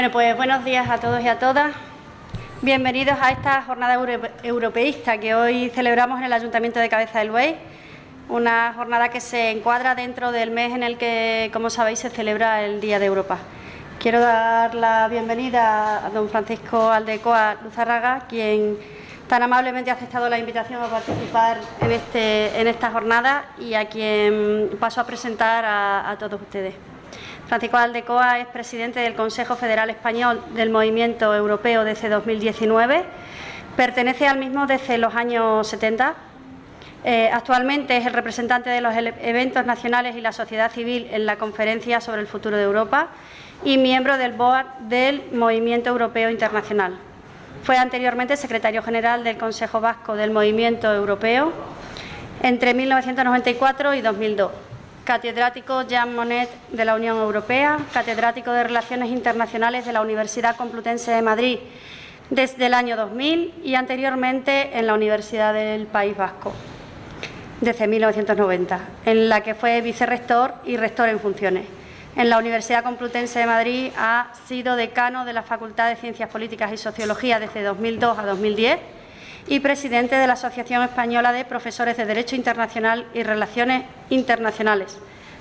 Bueno, pues buenos días a todos y a todas. Bienvenidos a esta jornada europeísta que hoy celebramos en el Ayuntamiento de Cabeza del Buey, una jornada que se encuadra dentro del mes en el que, como sabéis, se celebra el Día de Europa. Quiero dar la bienvenida a don Francisco Aldecoa Luzárraga, quien tan amablemente ha aceptado la invitación a participar en esta jornada y a quien paso a presentar a todos ustedes. Francisco Aldecoa es presidente del Consejo Federal Español del Movimiento Europeo desde 2019. Pertenece al mismo desde los años 70. Actualmente es el representante de los eventos nacionales y la sociedad civil en la Conferencia sobre el Futuro de Europa y miembro del Board del Movimiento Europeo Internacional. Fue anteriormente secretario general del Consejo Vasco del Movimiento Europeo entre 1994 y 2002. Catedrático Jean Monnet de la Unión Europea, catedrático de Relaciones Internacionales de la Universidad Complutense de Madrid desde el año 2000 y anteriormente en la Universidad del País Vasco desde 1990, en la que fue vicerrector y rector en funciones. En la Universidad Complutense de Madrid ha sido decano de la Facultad de Ciencias Políticas y Sociología desde 2002 a 2010 y presidente de la Asociación Española de Profesores de Derecho Internacional y Relaciones Internacionales.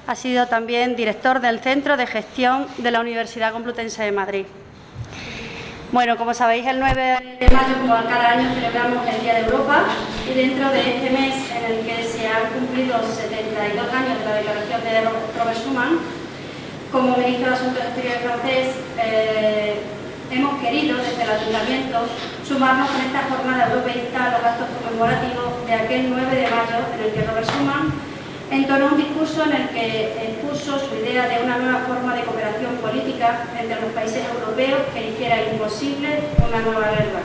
Ha sido también director del Centro de Gestión de la Universidad Complutense de Madrid. Bueno, como sabéis, el 9 de mayo, como cada año, celebramos el Día de Europa y dentro de este mes en el que se han cumplido 72 años de la declaración de Robert Schuman, como ministro de Asuntos Exteriores francés, hemos querido, desde el Ayuntamiento, sumarnos con esta jornada europeísta a los actos conmemorativos de aquel 9 de mayo en el que Robert Schuman entonó un discurso en el que expuso su idea de una nueva forma de cooperación política entre los países europeos que hiciera imposible una nueva guerra,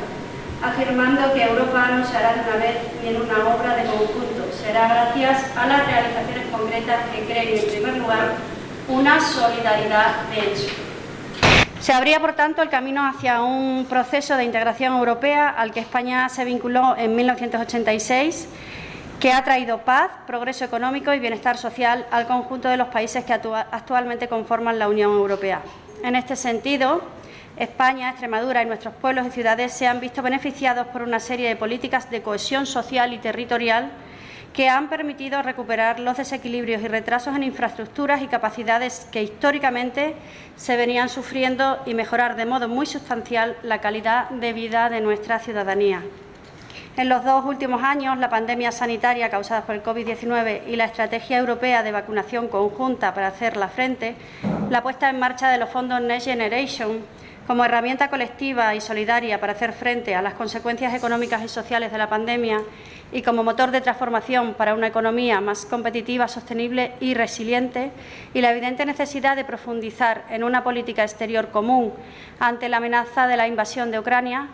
afirmando que Europa no se hará de una vez ni en una obra de conjunto, será gracias a las realizaciones concretas que creen, en primer lugar, una solidaridad de hecho. Se abría, por tanto, el camino hacia un proceso de integración europea al que España se vinculó en 1986, que ha traído paz, progreso económico y bienestar social al conjunto de los países que actualmente conforman la Unión Europea. En este sentido, España, Extremadura y nuestros pueblos y ciudades se han visto beneficiados por una serie de políticas de cohesión social y territorial que han permitido recuperar los desequilibrios y retrasos en infraestructuras y capacidades que históricamente se venían sufriendo y mejorar de modo muy sustancial la calidad de vida de nuestra ciudadanía. En los 2 últimos años, la pandemia sanitaria causada por el COVID-19 y la estrategia europea de vacunación conjunta para hacerla frente, la puesta en marcha de los fondos Next Generation como herramienta colectiva y solidaria para hacer frente a las consecuencias económicas y sociales de la pandemia y como motor de transformación para una economía más competitiva, sostenible y resiliente, y la evidente necesidad de profundizar en una política exterior común ante la amenaza de la invasión de Ucrania,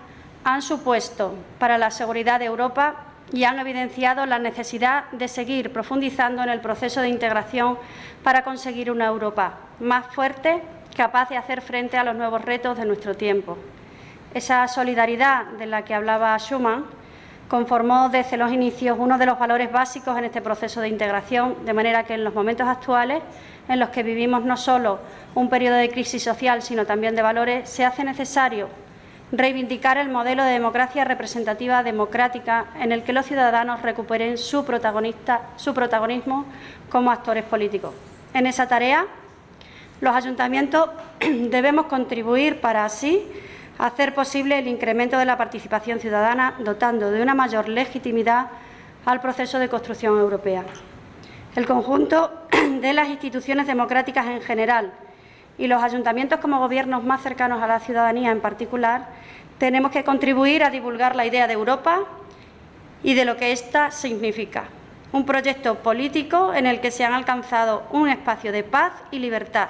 han supuesto para la seguridad de Europa y han evidenciado la necesidad de seguir profundizando en el proceso de integración para conseguir una Europa más fuerte, capaz de hacer frente a los nuevos retos de nuestro tiempo. Esa solidaridad de la que hablaba Schuman conformó desde los inicios uno de los valores básicos en este proceso de integración, de manera que en los momentos actuales, en los que vivimos no solo un periodo de crisis social, sino también de valores, se hace necesario reivindicar el modelo de democracia representativa democrática en el que los ciudadanos recuperen su protagonismo como actores políticos. En esa tarea, los ayuntamientos debemos contribuir para así hacer posible el incremento de la participación ciudadana, dotando de una mayor legitimidad al proceso de construcción europea. El conjunto de las instituciones democráticas en general y los ayuntamientos como gobiernos más cercanos a la ciudadanía en particular, tenemos que contribuir a divulgar la idea de Europa y de lo que ésta significa. Un proyecto político en el que se han alcanzado un espacio de paz y libertad,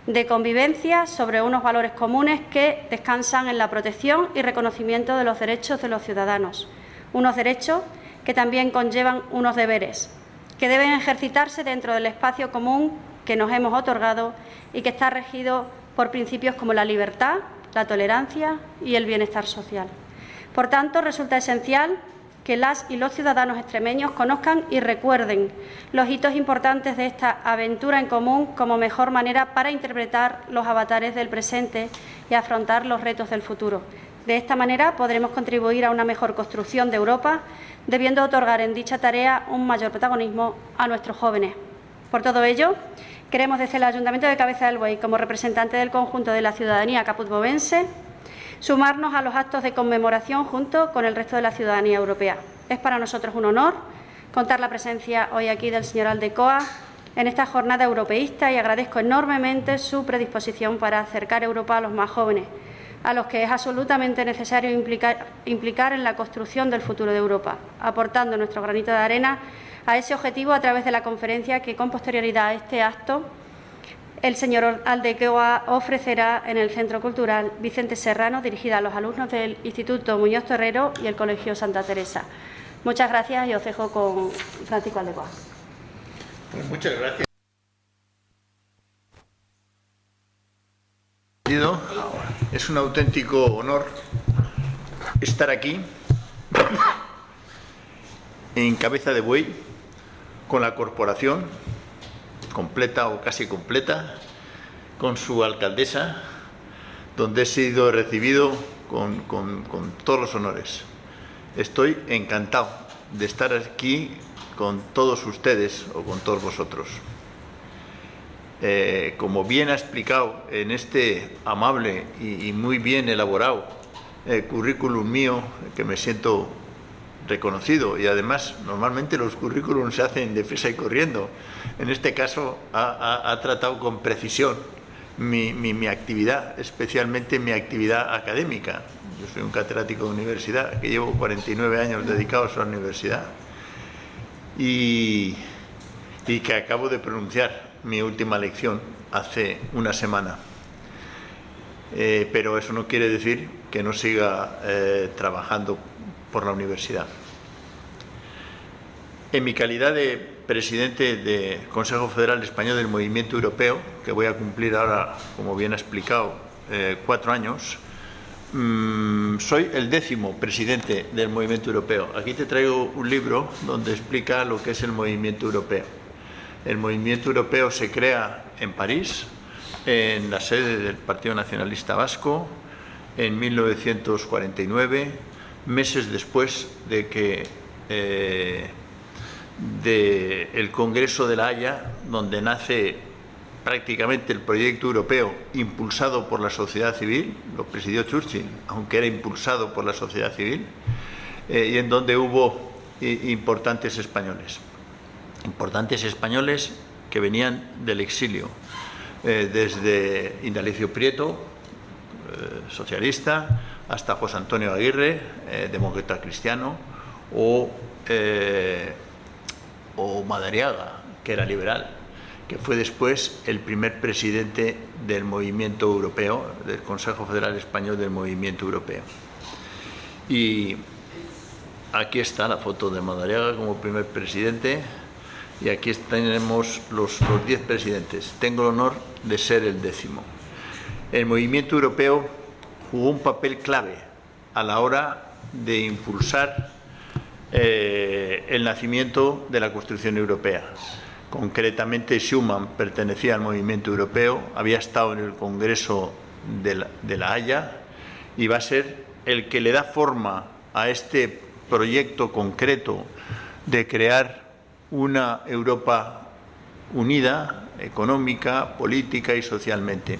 de convivencia sobre unos valores comunes que descansan en la protección y reconocimiento de los derechos de los ciudadanos, unos derechos que también conllevan unos deberes, que deben ejercitarse dentro del espacio común que nos hemos otorgado y que está regido por principios como la libertad, la tolerancia y el bienestar social. Por tanto, resulta esencial que las y los ciudadanos extremeños conozcan y recuerden los hitos importantes de esta aventura en común como mejor manera para interpretar los avatares del presente y afrontar los retos del futuro. De esta manera podremos contribuir a una mejor construcción de Europa, debiendo otorgar en dicha tarea un mayor protagonismo a nuestros jóvenes. Por todo ello, queremos desde el Ayuntamiento de Cabeza del Buey, como representante del conjunto de la ciudadanía capuzbovense, sumarnos a los actos de conmemoración junto con el resto de la ciudadanía europea. Es para nosotros un honor contar la presencia hoy aquí del señor Aldecoa en esta jornada europeísta y agradezco enormemente su predisposición para acercar Europa a los más jóvenes, a los que es absolutamente necesario implicar en la construcción del futuro de Europa, aportando nuestro granito de arena a ese objetivo a través de la conferencia que, con posterioridad a este acto, el señor Aldecoa ofrecerá en el Centro Cultural Vicente Serrano, dirigida a los alumnos del Instituto Muñoz Torrero y el Colegio Santa Teresa. Muchas gracias y os dejo con Francisco Aldecoa. Pues muchas gracias. Es un auténtico honor estar aquí en Cabeza de Buey con la corporación completa o casi completa, con su alcaldesa, donde he sido recibido con todos los honores. Estoy encantado de estar aquí con todos ustedes o con todos vosotros. Como bien ha explicado en este amable y muy bien elaborado currículum mío, que me siento reconocido, y además normalmente los currículums se hacen deprisa y corriendo. En este caso ha tratado con precisión mi actividad, especialmente mi actividad académica. Yo soy un catedrático de universidad que llevo 49 años dedicados a la universidad y que acabo de pronunciar mi última lección hace una semana. Pero eso no quiere decir que no siga trabajando por la universidad. En mi calidad de presidente del Consejo Federal Español del Movimiento Europeo, que voy a cumplir ahora, como bien ha explicado, 4 años, soy el 10º presidente del Movimiento Europeo. Aquí te traigo un libro donde explica lo que es el Movimiento Europeo. El Movimiento Europeo se crea en París, en la sede del Partido Nacionalista Vasco, en 1949, meses después de que del Congreso de La Haya, donde nace prácticamente el proyecto europeo impulsado por la sociedad civil, lo presidió Churchill, aunque era impulsado por la sociedad civil, y en donde hubo importantes españoles que venían del exilio, desde Indalecio Prieto, socialista, hasta José Antonio Aguirre, demócrata cristiano, o Madariaga, que era liberal, que fue después el primer presidente del Movimiento Europeo, del Consejo Federal Español del Movimiento Europeo. Y aquí está la foto de Madariaga como primer presidente, y aquí tenemos los 10 presidentes. Tengo el honor de ser el 10º. El Movimiento Europeo jugó un papel clave a la hora de impulsar el nacimiento de la construcción europea. Concretamente, Schuman pertenecía al Movimiento Europeo, había estado en el Congreso de La Haya y va a ser el que le da forma a este proyecto concreto de crear una Europa unida, económica, política y socialmente.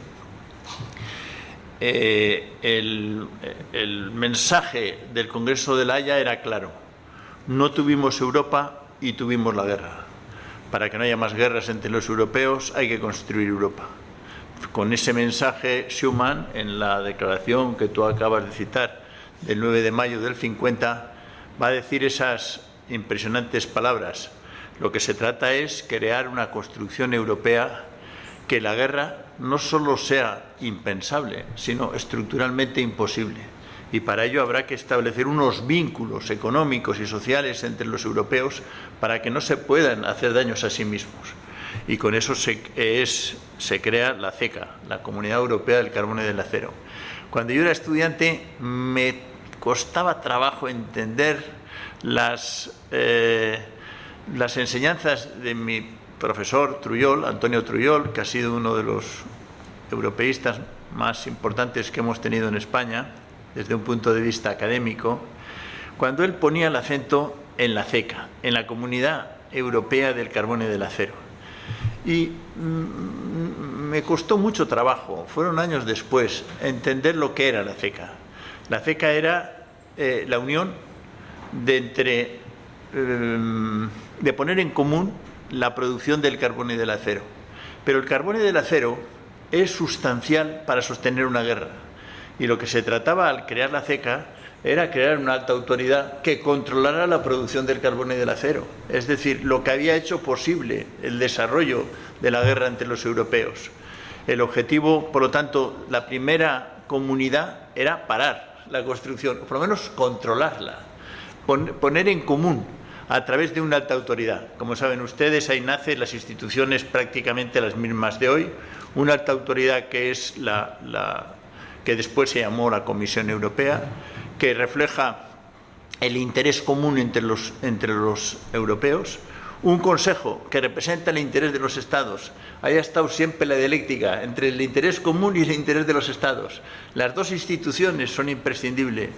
El mensaje del Congreso de La Haya era claro: no tuvimos Europa y tuvimos la guerra. Para que no haya más guerras entre los europeos hay que construir Europa. Con ese mensaje, Schuman, en la declaración que tú acabas de citar del 9 de mayo del 50, va a decir esas impresionantes palabras: lo que se trata es crear una construcción europea que la guerra no solo sea impensable, sino estructuralmente imposible. Y para ello habrá que establecer unos vínculos económicos y sociales entre los europeos para que no se puedan hacer daños a sí mismos. Y con eso se crea la CECA, la Comunidad Europea del Carbono y del Acero. Cuando yo era estudiante me costaba trabajo entender las enseñanzas de mi profesor Trujol, Antonio Trujol, que ha sido uno de los europeístas más importantes que hemos tenido en España, desde un punto de vista académico, cuando él ponía el acento en la CECA, en la Comunidad Europea del Carbón y del Acero. Y me costó mucho trabajo, fueron años después, entender lo que era la CECA. La CECA era la unión de poner en común la producción del carbón y del acero. Pero el carbón y del acero es sustancial para sostener una guerra. Y lo que se trataba al crear la CECA era crear una alta autoridad que controlara la producción del carbón y del acero. Es decir, lo que había hecho posible el desarrollo de la guerra entre los europeos. El objetivo, por lo tanto, la primera comunidad era parar la construcción, o por lo menos controlarla, poner en común a través de una alta autoridad. Como saben ustedes, ahí nacen las instituciones prácticamente las mismas de hoy, una alta autoridad que es que después se llamó la Comisión Europea, que refleja el interés común entre los europeos, un Consejo que representa el interés de los Estados. Ahí ha estado siempre la dialéctica entre el interés común y el interés de los Estados. Las dos instituciones son imprescindibles.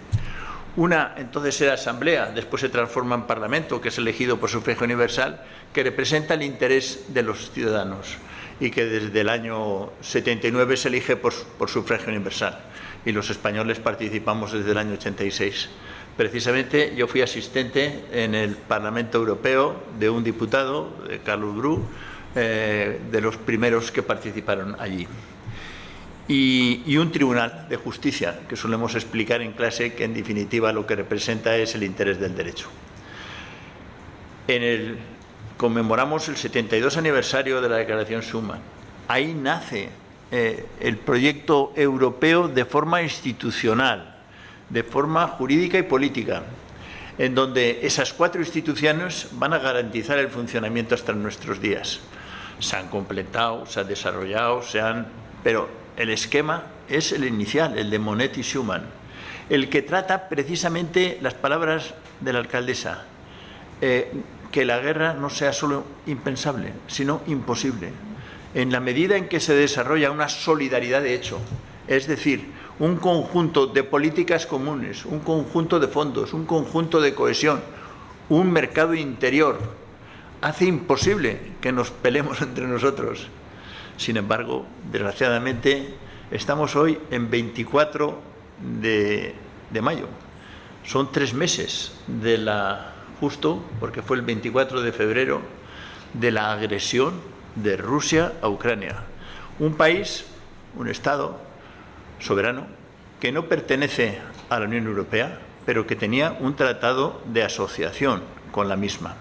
Una entonces era Asamblea, después se transforma en Parlamento, que es elegido por sufragio universal, que representa el interés de los ciudadanos y que desde el año 79 se elige por sufragio universal. Y los españoles participamos desde el año 86. Precisamente yo fui asistente en el Parlamento Europeo de un diputado, de Carlos Bru, de los primeros que participaron allí. Y un tribunal de justicia, que solemos explicar en clase que en definitiva lo que representa es el interés del derecho. Conmemoramos el 72 aniversario de la Declaración Schuman. Ahí nace el proyecto europeo de forma institucional, de forma jurídica y política, en donde esas cuatro instituciones van a garantizar el funcionamiento hasta nuestros días. Se han completado, se han desarrollado, pero el esquema es el inicial, el de Monnet y Schuman, el que trata precisamente las palabras de la alcaldesa, que la guerra no sea solo impensable, sino imposible, en la medida en que se desarrolla una solidaridad de hecho, es decir, un conjunto de políticas comunes, un conjunto de fondos, un conjunto de cohesión, un mercado interior, hace imposible que nos peleemos entre nosotros. Sin embargo, desgraciadamente, estamos hoy en 24 de mayo. Son 3 meses justo, porque fue el 24 de febrero, de la agresión de Rusia a Ucrania. Un país, un Estado soberano, que no pertenece a la Unión Europea, pero que tenía un tratado de asociación con la misma.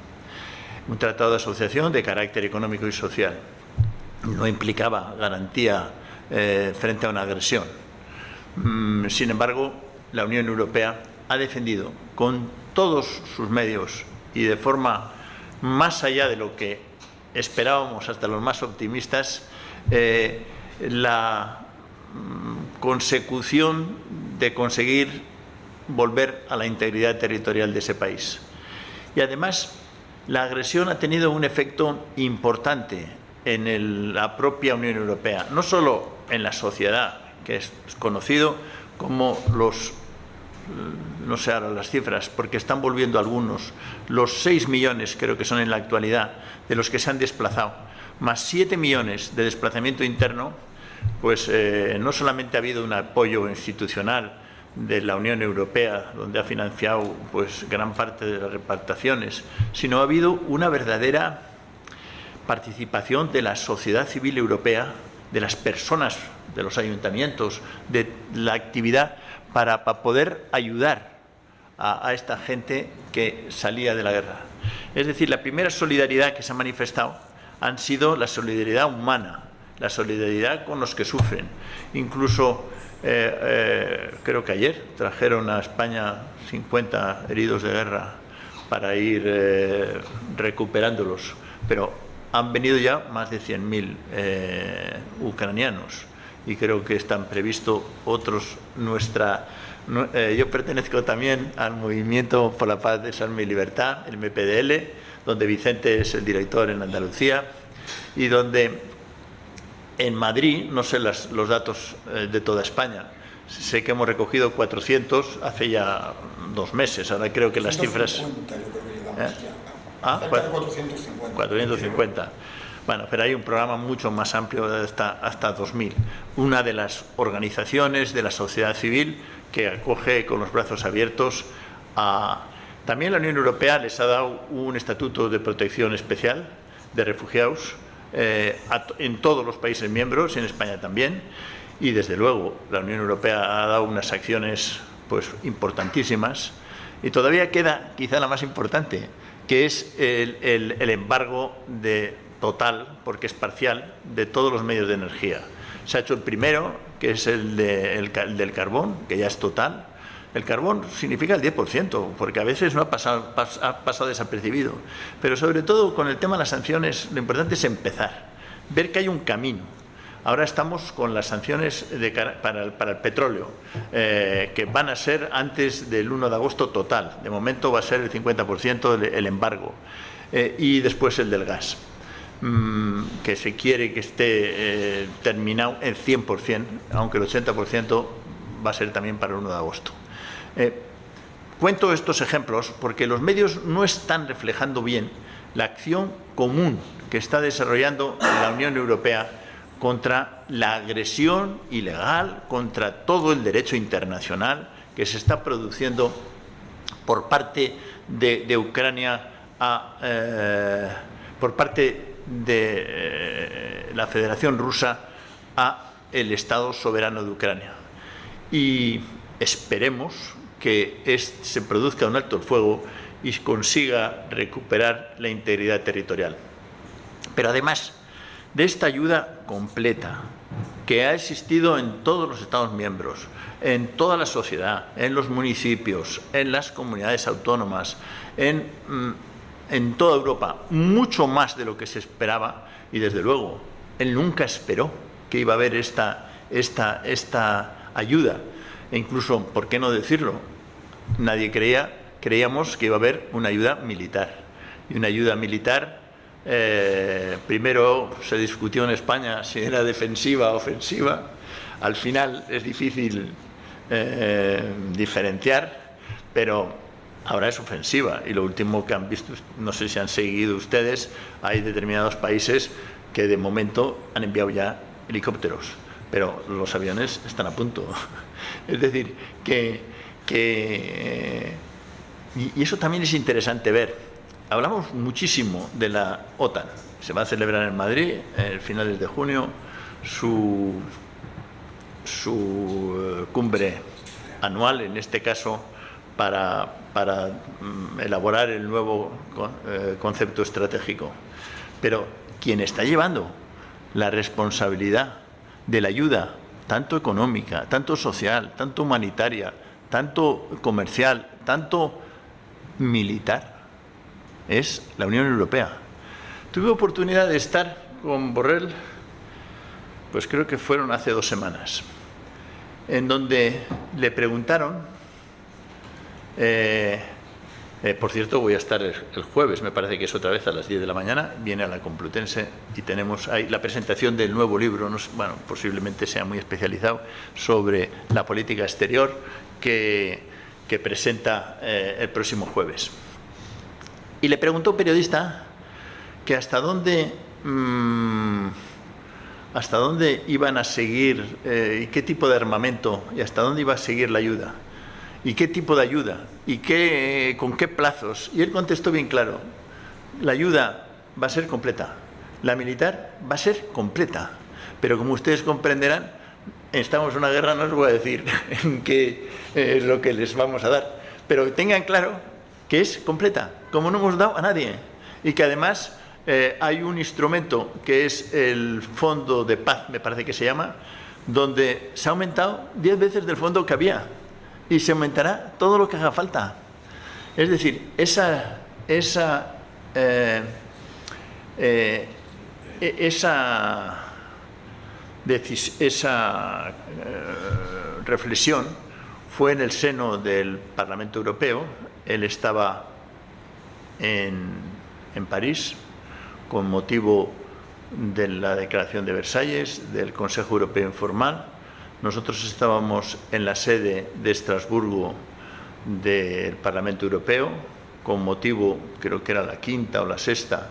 Un tratado de asociación de carácter económico y social. No implicaba garantía frente a una agresión. Sin embargo, la Unión Europea ha defendido con todos sus medios y de forma más allá de lo que esperábamos hasta los más optimistas, la consecución de conseguir volver a la integridad territorial de ese país. Y además, la agresión ha tenido un efecto importante en la propia Unión Europea, no solo en la sociedad, que es conocido como no sé ahora las cifras, porque están volviendo algunos, los 6 millones creo que son en la actualidad, de los que se han desplazado, más 7 millones de desplazamiento interno, pues no solamente ha habido un apoyo institucional de la Unión Europea, donde ha financiado pues gran parte de las repatriaciones, sino ha habido una verdadera participación de la sociedad civil europea, de las personas, de los ayuntamientos, de la actividad para poder ayudar a esta gente que salía de la guerra. Es decir, la primera solidaridad que se ha manifestado han sido la solidaridad humana, la solidaridad con los que sufren. Incluso creo que ayer trajeron a España 50 heridos de guerra para ir recuperándolos, pero han venido ya más de 100.000 ucranianos y creo que están previstos otros. Nuestra Yo pertenezco también al Movimiento por la Paz, Desarme y Libertad, el MPDL, donde Vicente es el director en Andalucía y donde en Madrid, no sé los datos de toda España, sé que hemos recogido 400 hace ya 2 meses, ahora creo que las cifras... 450, yo creo que llegamos ya. ¿Ah? Cerca de 450. 450. Bueno, pero hay un programa mucho más amplio hasta 2000. Una de las organizaciones de la sociedad civil que acoge con los brazos abiertos a... También la Unión Europea les ha dado un estatuto de protección especial de refugiados en todos los países miembros, en España también, y desde luego la Unión Europea ha dado unas acciones pues importantísimas, y todavía queda quizá la más importante, que es el embargo total, porque es parcial, de todos los medios de energía. Se ha hecho el primero, que es el del carbón, que ya es total. El carbón significa el 10%, porque a veces no ha pasado desapercibido. Pero sobre todo con el tema de las sanciones, lo importante es empezar, ver que hay un camino. Ahora estamos con las sanciones para el petróleo, que van a ser antes del 1 de agosto total. De momento va a ser el 50% el embargo. Y después el del gas, que se quiere que esté terminado en 100%, aunque el 80% va a ser también para el 1 de agosto. Cuento estos ejemplos porque los medios no están reflejando bien la acción común que está desarrollando la Unión Europea contra la agresión ilegal, contra todo el derecho internacional que se está produciendo por parte de Ucrania, por parte de la Federación Rusa a el Estado soberano de Ucrania. Y esperemos que se produzca un alto el fuego y consiga recuperar la integridad territorial. Pero además de esta ayuda completa que ha existido en todos los Estados miembros, en toda la sociedad, en los municipios, en las comunidades autónomas, en toda Europa, mucho más de lo que se esperaba, y desde luego él nunca esperó que iba a haber esta ayuda, e incluso, ¿por qué no decirlo? Nadie creíamos que iba a haber una ayuda militar, y una ayuda militar. Primero se discutió en España si era defensiva o ofensiva. Al final es difícil diferenciar, pero ahora es ofensiva. Y lo último que han visto, no sé si han seguido ustedes, hay determinados países que de momento han enviado ya helicópteros, pero los aviones están a punto. Es decir, y eso también es interesante ver. Hablamos muchísimo de la OTAN. Se va a celebrar en Madrid, en finales de junio, su cumbre anual, en este caso, para elaborar el nuevo concepto estratégico. Pero quien está llevando la responsabilidad de la ayuda, tanto económica, tanto social, tanto humanitaria, tanto comercial, tanto militar, es la Unión Europea. Tuve oportunidad de estar con Borrell, pues creo que fueron hace 2 semanas, en donde le preguntaron, por cierto, voy a estar el jueves, me parece que es otra vez a las 10 de la mañana, viene a la Complutense y tenemos ahí la presentación del nuevo libro, bueno, posiblemente sea muy especializado, sobre la política exterior que presenta el próximo jueves. Y le preguntó un periodista que hasta dónde iban a seguir, y qué tipo de armamento, y hasta dónde iba a seguir la ayuda, y qué tipo de ayuda, y con qué plazos. Y él contestó bien claro: la ayuda va a ser completa, la militar va a ser completa, pero como ustedes comprenderán, estamos en una guerra, no os voy a decir en qué es lo que les vamos a dar, pero tengan claro que es completa, como no hemos dado a nadie, y que además hay un instrumento que es el Fondo de Paz, me parece que se llama, donde se ha aumentado 10 veces del fondo que había, y se aumentará todo lo que haga falta. Es decir, esa reflexión fue en el seno del Parlamento Europeo. Él estaba en París con motivo de la Declaración de Versalles, del Consejo Europeo Informal. Nosotros estábamos en la sede de Estrasburgo del Parlamento Europeo con motivo, creo que era la quinta o la sexta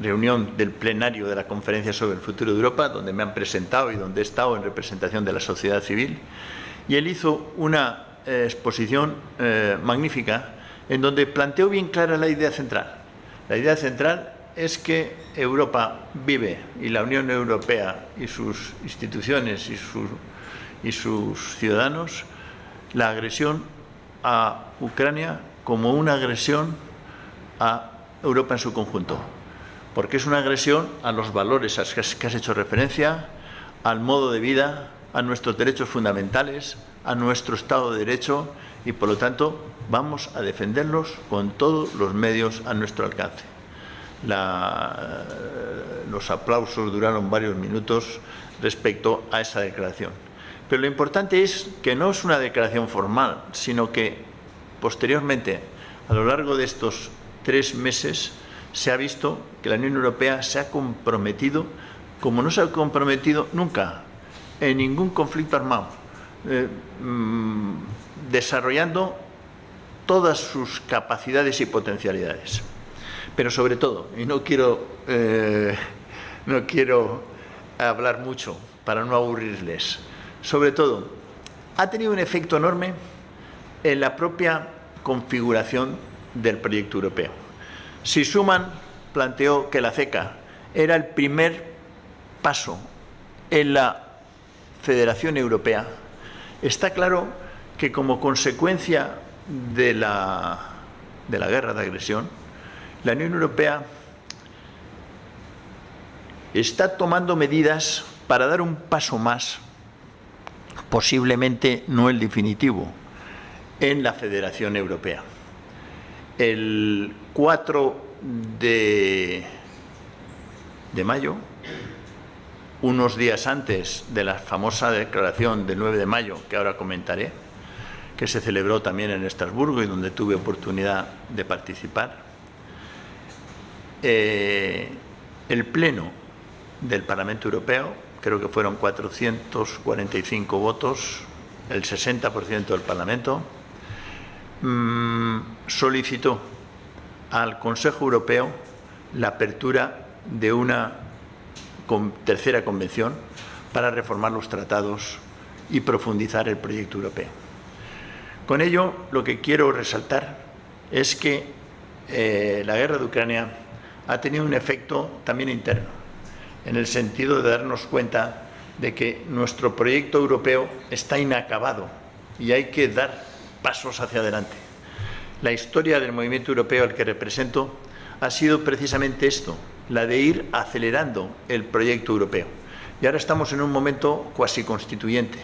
reunión del plenario de la Conferencia sobre el Futuro de Europa, donde me han presentado y donde he estado en representación de la sociedad civil. Y él hizo una exposición magnífica en donde planteó bien clara la idea central. La idea central es que Europa vive, y la Unión Europea y sus instituciones y sus ciudadanos, la agresión a Ucrania como una agresión a Europa en su conjunto, porque es una agresión a los valores a los que has hecho referencia, al modo de vida, a nuestros derechos fundamentales, a nuestro Estado de Derecho, y por lo tanto vamos a defenderlos con todos los medios a nuestro alcance. Los aplausos duraron varios minutos respecto a esa declaración. Pero lo importante es que no es una declaración formal, sino que posteriormente, a lo largo de estos 3 meses, se ha visto que la Unión Europea se ha comprometido, como no se ha comprometido nunca, en ningún conflicto armado, desarrollando todas sus capacidades y potencialidades. Pero sobre todo, y no quiero hablar mucho para no aburrirles, sobre todo, ha tenido un efecto enorme en la propia configuración del proyecto europeo. Si Schuman planteó que la CECA era el primer paso en la Federación Europea, está claro que como consecuencia de la guerra de agresión, la Unión Europea está tomando medidas para dar un paso más, posiblemente no el definitivo, en la Federación Europea. El 4 de mayo, unos días antes de la famosa declaración del 9 de mayo, que ahora comentaré, que se celebró también en Estrasburgo y donde tuve oportunidad de participar, el Pleno del Parlamento Europeo, creo que fueron 445 votos, el 60% del Parlamento, solicitó al Consejo Europeo la apertura de una tercera convención para reformar los tratados y profundizar el proyecto europeo. Con ello, lo que quiero resaltar es que la guerra de Ucrania ha tenido un efecto también interno, en el sentido de darnos cuenta de que nuestro proyecto europeo está inacabado y hay que dar pasos hacia adelante. La historia del movimiento europeo al que represento ha sido precisamente esto, la de ir acelerando el proyecto europeo. Y ahora estamos en un momento cuasi constituyente,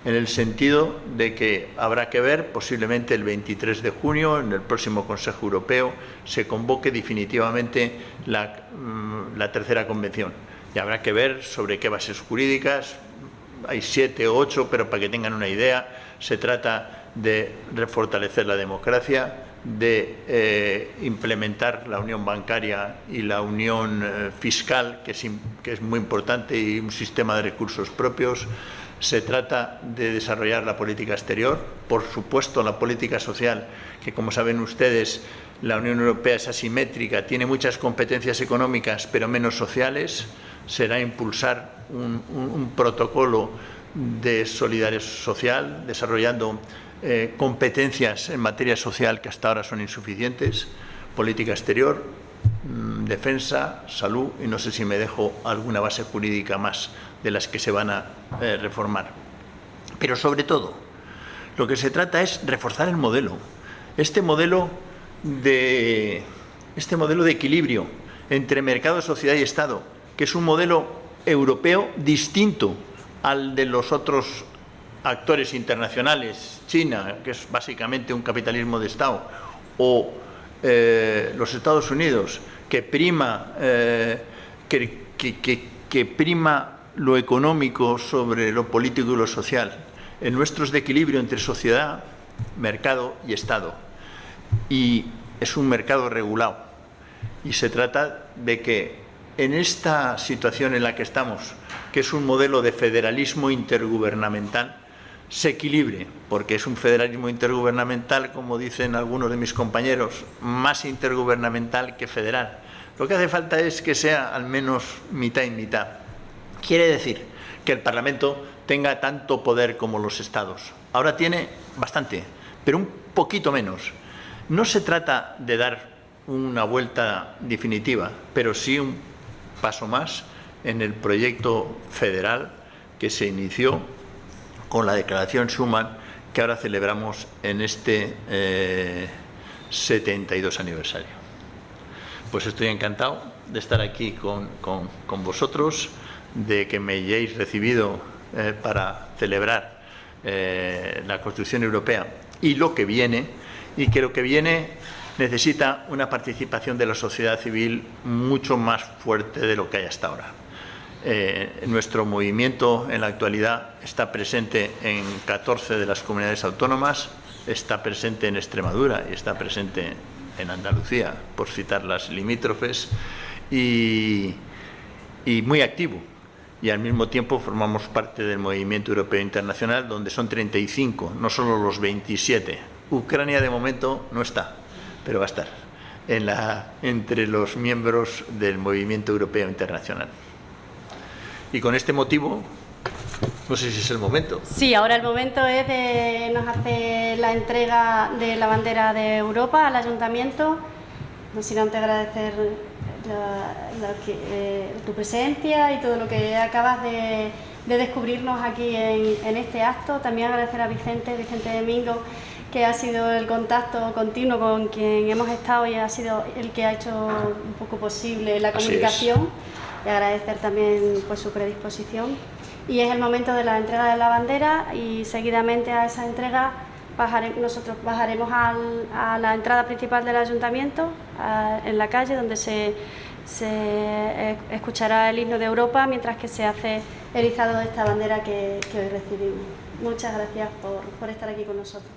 en el sentido de que habrá que ver, posiblemente el 23 de junio, en el próximo Consejo Europeo, se convoque definitivamente la tercera convención. Y habrá que ver sobre qué bases jurídicas, hay 7 o 8, pero para que tengan una idea, se trata de refortalecer la democracia, de implementar la unión bancaria y la unión fiscal, que es muy importante, y un sistema de recursos propios. Se trata de desarrollar la política exterior, por supuesto la política social, que como saben ustedes, la Unión Europea es asimétrica, tiene muchas competencias económicas, pero menos sociales. Será impulsar un protocolo de solidaridad social, desarrollando competencias en materia social que hasta ahora son insuficientes, política exterior, defensa, salud, y no sé si me dejo alguna base jurídica más de las que se van a reformar. Pero sobre todo, lo que se trata es reforzar el modelo, este modelo de equilibrio entre mercado, sociedad y Estado, que es un modelo europeo distinto al de los otros actores internacionales, China, que es básicamente un capitalismo de Estado, o los Estados Unidos, que prima prima lo económico sobre lo político y lo social. El nuestro es de equilibrio entre sociedad, mercado y Estado. Y es un mercado regulado. Y se trata de que en esta situación en la que estamos, que es un modelo de federalismo intergubernamental, se equilibre, porque es un federalismo intergubernamental, como dicen algunos de mis compañeros, más intergubernamental que federal. Lo que hace falta es que sea al menos mitad y mitad. Quiere decir que el Parlamento tenga tanto poder como los Estados. Ahora tiene bastante, pero un poquito menos. No se trata de dar una vuelta definitiva, pero sí un paso más en el proyecto federal que se inició con la Declaración Schuman, que ahora celebramos en este 72 aniversario. Pues estoy encantado de estar aquí con vosotros, de que me hayáis recibido para celebrar la construcción europea y lo que viene, y que lo que viene necesita una participación de la sociedad civil mucho más fuerte de lo que hay hasta ahora. Nuestro movimiento en la actualidad está presente en 14 de las comunidades autónomas, está presente en Extremadura y está presente en Andalucía, por citar las limítrofes, y muy activo. Y al mismo tiempo formamos parte del movimiento europeo internacional, donde son 35, no solo los 27. Ucrania de momento no está, pero va a estar entre los miembros del movimiento europeo internacional. Y con este motivo, no sé si es el momento. Sí, ahora el momento es nos hace la entrega de la bandera de Europa al Ayuntamiento. No sin antes agradecer tu presencia y todo lo que acabas de descubrirnos aquí en este acto. También agradecer a Vicente Domingo, que ha sido el contacto continuo con quien hemos estado y ha sido el que ha hecho un poco posible la comunicación. Y agradecer también pues, su predisposición. Y es el momento de la entrega de la bandera, y seguidamente a esa entrega nosotros bajaremos a la entrada principal del ayuntamiento, en la calle, donde se escuchará el himno de Europa, mientras que se hace el izado de esta bandera que hoy recibimos. Muchas gracias por estar aquí con nosotros.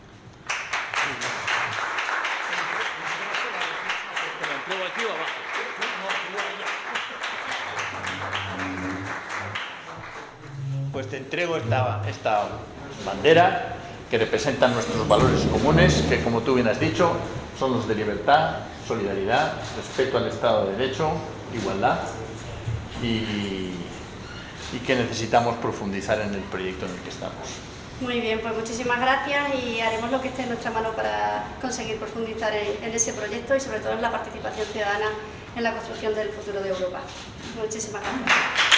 Pues te entrego esta bandera que representa nuestros valores comunes, que, como tú bien has dicho, son los de libertad, solidaridad, respeto al Estado de Derecho, igualdad, y que necesitamos profundizar en el proyecto en el que estamos. Muy bien, pues muchísimas gracias, y haremos lo que esté en nuestra mano para conseguir profundizar en ese proyecto y sobre todo en la participación ciudadana en la construcción del futuro de Europa. Muchísimas gracias.